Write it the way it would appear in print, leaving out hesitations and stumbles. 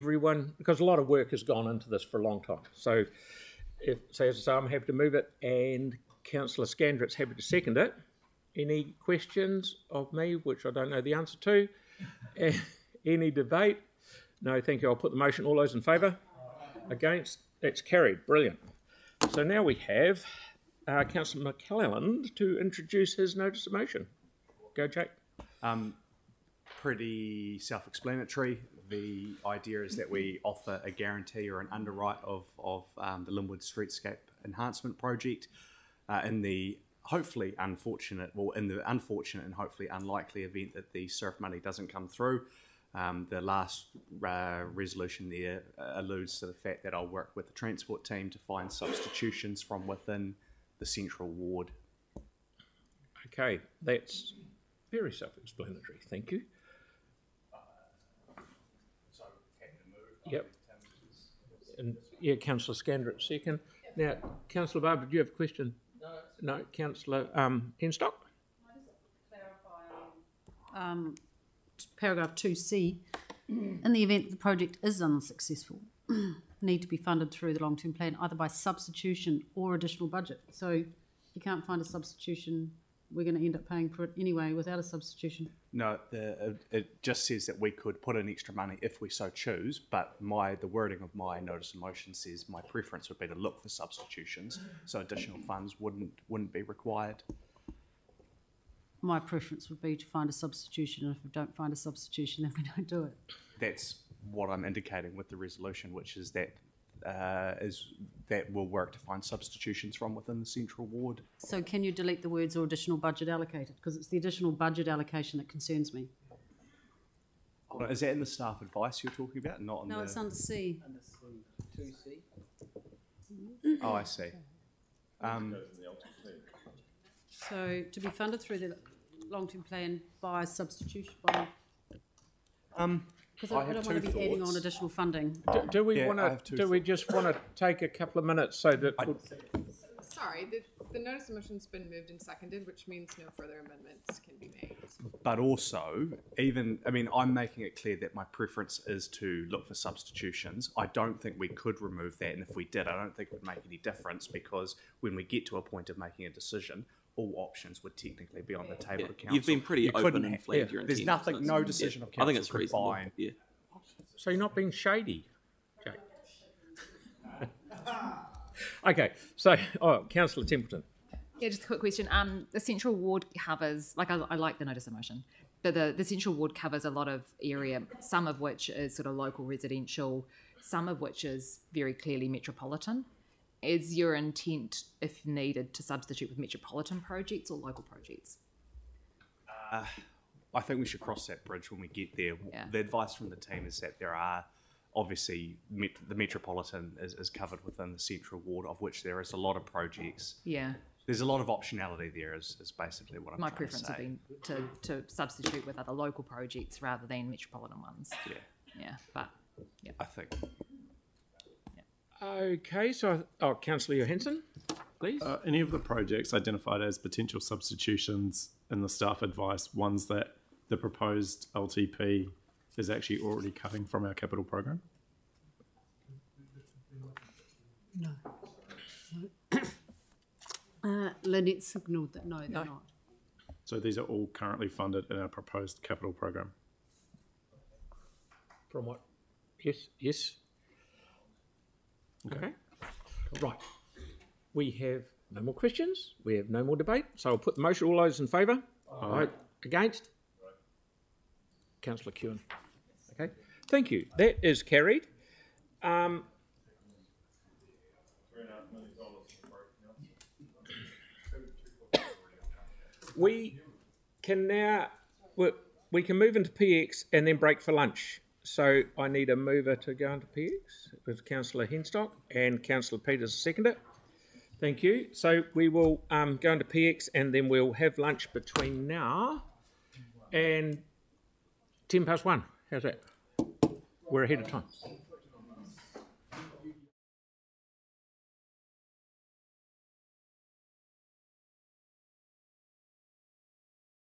everyone, because a lot of work has gone into this for a long time. So, as I say, I'm happy to move it, and Councillor Scandrett's happy to second it. Any questions of me, which I don't know the answer to? Any debate? No, thank you. I'll put the motion. All those in favour? Against? That's carried. Brilliant. So now we have Councillor McClelland to introduce his notice of motion. Go, Jake. Pretty self-explanatory. The idea is that we offer a guarantee or an underwrite of the Linwood Streetscape Enhancement project in the unfortunate and hopefully unlikely event that the SURF money doesn't come through. The last resolution there alludes to the fact that I'll work with the transport team to find substitutions from within the central ward. Okay, that's very self-explanatory. Thank you. So, happy to move. Yep. And yeah, Councillor Scandrett second. Now, Councillor Barber, do you have a question? No. Councillor Henstock? Paragraph 2C, in the event the project is unsuccessful, need to be funded through the long-term plan either by substitution or additional budget. So if you can't find a substitution, we're going to end up paying for it anyway without a substitution. No, it just says that we could put in extra money if we so choose, but the wording of my notice of motion says my preference would be to look for substitutions, so additional funds wouldn't be required. My preference would be to find a substitution, and if we don't find a substitution, then we don't do it. That's what I'm indicating with the resolution, which is that we'll work to find substitutions from within the central ward. So can you delete the words or additional budget allocated? Because it's the additional budget allocation that concerns me. Is that in the staff advice you're talking about? Not in no, it's under C. Under C, 2C. Oh, I see. So to be funded through the long-term plan by substitution by. Because I don't want to be adding on additional funding. Do we want to? Do we just want to take a couple of minutes so that? Sorry, the notice of motion's been moved and seconded, which means no further amendments can be made. But also, I'm making it clear that my preference is to look for substitutions. I don't think we could remove that, and if we did, I don't think it would make any difference, because when we get to a point of making a decision, all options would technically be on the table to council. You've been pretty open and flagged your There's intent. nothing, no decision of council. I think it's reasonable. Bind. Yeah. So you're not being shady, Jake. Okay. So, Councillor Templeton. Yeah, just a quick question. The central ward covers, I like the notice of motion, but the central ward covers a lot of area, some of which is sort of local residential, some of which is very clearly metropolitan. Is your intent, if needed, to substitute with metropolitan projects or local projects? I think we should cross that bridge when we get there. Yeah. The advice from the team is that there are, obviously, the metropolitan is covered within the central ward, of which there is a lot of projects. Yeah. There's a lot of optionality there, is basically what I'm My trying to say. preference would be to substitute with other local projects rather than metropolitan ones. Yeah. Yeah, but, yeah. I think. Okay, so Councillor Johansson, please. Any of the projects identified as potential substitutions in the staff advice, ones that the proposed LTP is actually already cutting from our capital program? No. Lynette signalled that no, they're not. So these are all currently funded in our proposed capital program? From what? Yes. Okay. Right. We have no more questions. We have no more debate. So I'll put the motion. All those in favour? Aye. Against? Councillor Kewen. Okay. Thank you. That is carried. We can now we can move into PX and then break for lunch. So I need a mover to go into PX. It was Councillor Henstock and Councillor Peters seconded it. Thank you. So we will go into PX and then we'll have lunch between now and 1:10. How's that? We're ahead of time.